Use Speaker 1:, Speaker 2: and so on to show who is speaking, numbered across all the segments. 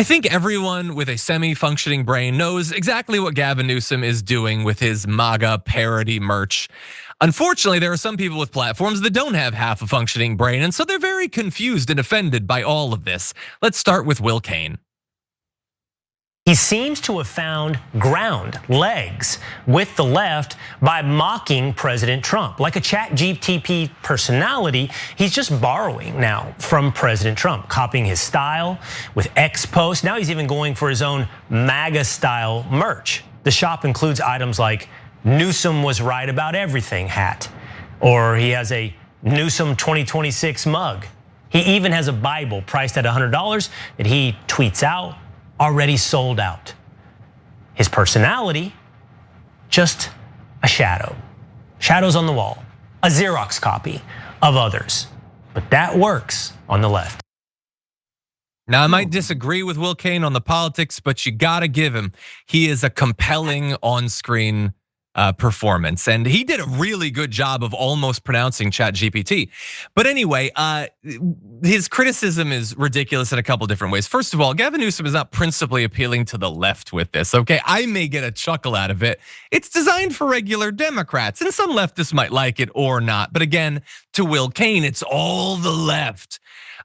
Speaker 1: I think everyone with a semi-functioning brain knows exactly what Gavin Newsom is doing with his MAGA parody merch. Unfortunately, there are some people with platforms that don't have half a functioning brain, and so they're very confused and offended by all of this. Let's start with Will Cain.
Speaker 2: He seems to have found ground, legs, with the left by mocking President Trump. Like a ChatGPT personality, he's just borrowing now from President Trump, copying his style with X posts. Now he's even going for his own MAGA style merch. The shop includes items like Newsom was right about everything hat, or he has a Newsom 2026 mug. He even has a Bible priced at $100 that he tweets out, already sold out. His personality, just a shadow. Shadows on the wall, a Xerox copy of others. But that works on the left.
Speaker 1: Now, I might disagree with Will Cain on the politics, but you gotta give him, he is a compelling on-screen performance. And he did a really good job of almost pronouncing ChatGPT. But anyway, his criticism is ridiculous in a couple different ways. First of all, Gavin Newsom is not principally appealing to the left with this, okay? I may get a chuckle out of it. It's designed for regular Democrats, and some leftists might like it or not. But again, to Will Cain, it's all the left.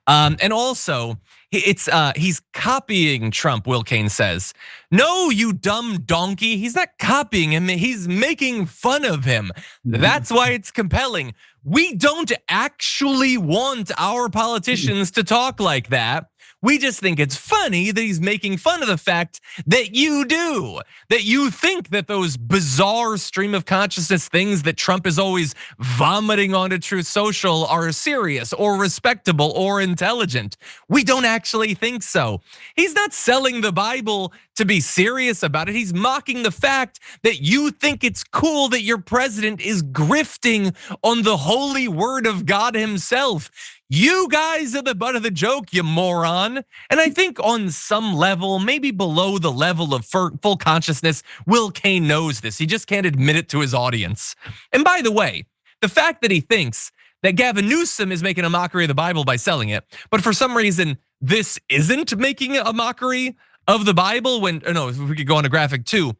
Speaker 1: And also, he's copying Trump, Will Cain says. No, you dumb donkey, he's not copying him, he's making fun of him. That's why it's compelling. We don't actually want our politicians to talk like that. We just think it's funny that he's making fun of the fact that you do, that you think that those bizarre stream of consciousness things that Trump is always vomiting onto Truth Social are serious or respectable or intelligent. We don't actually think so. He's not selling the Bible to be serious about it. He's mocking the fact that you think it's cool that your president is grifting on the holy word of God himself. You guys are the butt of the joke, you moron. And I think on some level, maybe below the level of full consciousness, Will Cain knows this. He just can't admit it to his audience. And by the way, the fact that he thinks that Gavin Newsom is making a mockery of the Bible by selling it, but for some reason, this isn't making a mockery of the Bible when, no, if we could go on a graphic too,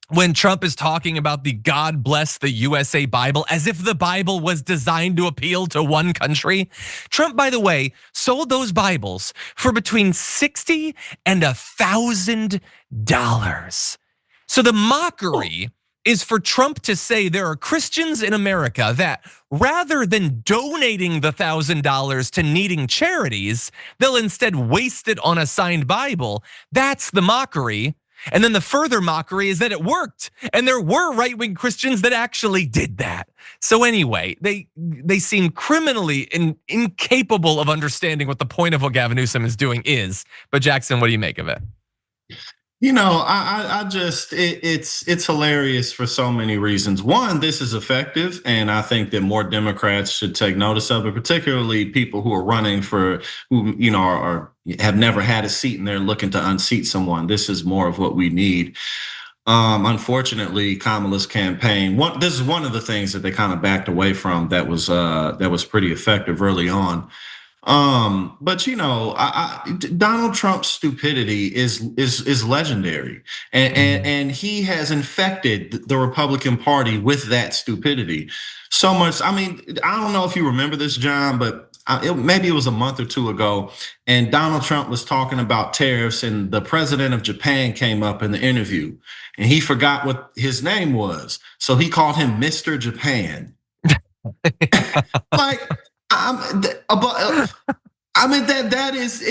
Speaker 1: when Trump is talking about the God bless the USA Bible as if the Bible was designed to appeal to one country. Trump, by the way, sold those Bibles for between $60 and $1,000. So the mockery is for Trump to say there are Christians in America that rather than donating the $1,000 to needing charities, they'll instead waste it on a signed Bible. That's the mockery. And then the further mockery is that it worked. And there were right-wing Christians that actually did that. So anyway, they seem criminally incapable of understanding what the point of what Gavin Newsom is doing is. But Jackson, what do you make of it?
Speaker 3: You know, I just, it's hilarious for so many reasons. One, this is effective, and I think that more Democrats should take notice of it, particularly people who are running for, who, you know, are have never had a seat and they're looking to unseat someone. This is more of what we need. Unfortunately, Kamala's campaign, this is one of the things that they kind of backed away from that was pretty effective early on. But you know, Donald Trump's stupidity is legendary, and he has infected the Republican Party with that stupidity so much. I mean, I don't know if you remember this, John, but maybe it was a month or two ago, and Donald Trump was talking about tariffs, and the president of Japan came up in the interview, and he forgot what his name was, so he called him Mr. Japan. Like. I mean that is,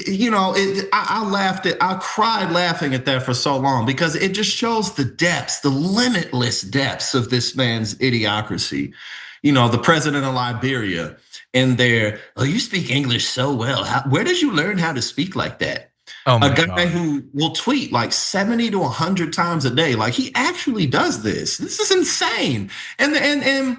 Speaker 3: you know, I cried laughing at that for so long because it just shows the depths, the limitless depths of this man's idiocracy. You know, the president of Liberia and oh, you speak English so well. Where did you learn how to speak like that?
Speaker 1: Oh my
Speaker 3: God. A guy
Speaker 1: God.
Speaker 3: who will tweet like 70 to 100 times a day. Like he actually does this. This is insane. And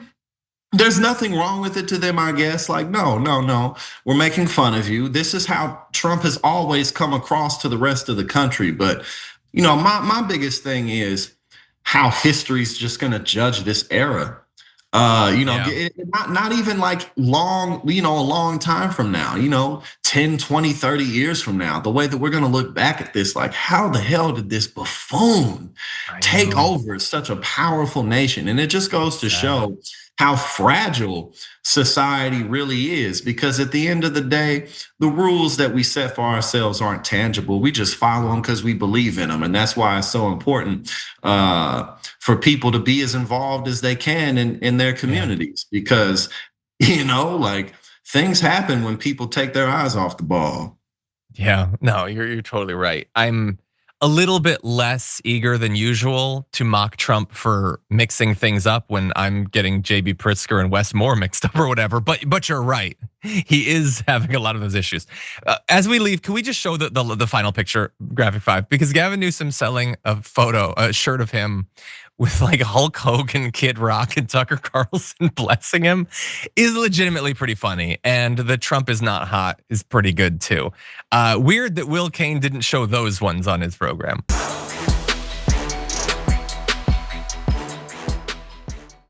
Speaker 3: there's nothing wrong with it to them, I guess. Like, no, we're making fun of you. This is how Trump has always come across to the rest of the country. But, you know, my biggest thing is how history's just gonna judge this era. Not even like long, a long time from now, 10, 20, 30 years from now, the way that we're going to look back at this, like, how the hell did this buffoon take over such a powerful nation? And it just goes to show how fragile society really is, because at the end of the day, the rules that we set for ourselves aren't tangible. We just follow them because we believe in them. And that's why it's so important for people to be as involved as they can in their communities, because, like, things happen when people take their eyes off the ball.
Speaker 1: Yeah, no, you're totally right. I'm a little bit less eager than usual to mock Trump for mixing things up when I'm getting JB Pritzker and Wes Moore mixed up or whatever. But you're right, he is having a lot of those issues. As we leave, can we just show the final picture, graphic 5, because Gavin Newsom selling a shirt of him with like Hulk Hogan, Kid Rock, and Tucker Carlson blessing him is legitimately pretty funny. And the Trump is not hot is pretty good too. Weird that Will Cain didn't show those ones on his program.